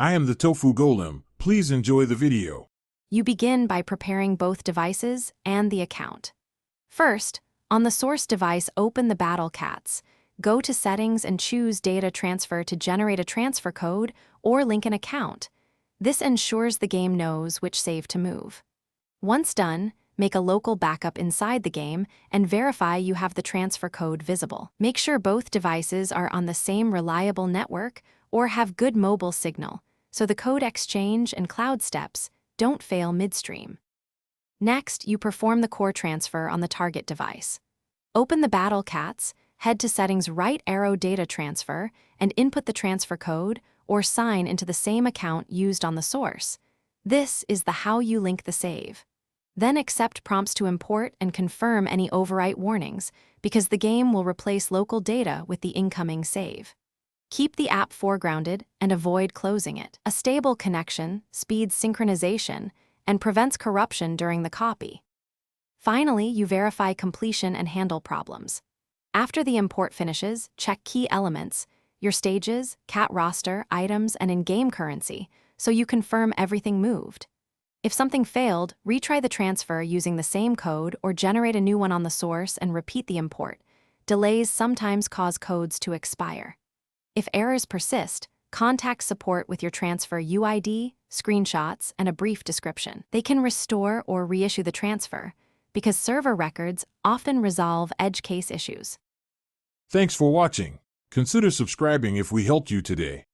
I am the Tofu Golem. Please enjoy the video. You begin by preparing both devices and the account. First, on the source device, open the Battle Cats. Go to Settings and choose Data Transfer to generate a transfer code or link an account. This ensures the game knows which save to move. Once done, make a local backup inside the game and verify you have the transfer code visible. Make sure both devices are on the same reliable network or have good mobile signal, so the code exchange and cloud steps don't fail midstream. Next, you perform the core transfer on the target device. Open the Battle Cats, head to Settings, right arrow Data Transfer, and input the transfer code or sign into the same account used on the source. This is how you link the save. Then accept prompts to import and confirm any overwrite warnings, because the game will replace local data with the incoming save. Keep the app foregrounded and avoid closing it. A stable connection speeds synchronization and prevents corruption during the copy. Finally, you verify completion and handle problems. After the import finishes, check key elements, your stages, cat roster, items, and in-game currency, so you confirm everything moved. If something failed, retry the transfer using the same code or generate a new one on the source and repeat the import. Delays sometimes cause codes to expire. If errors persist, contact support with your transfer UID, screenshots, and a brief description. They can restore or reissue the transfer, because server records often resolve edge case issues. Thanks for watching. Consider subscribing if we helped you today.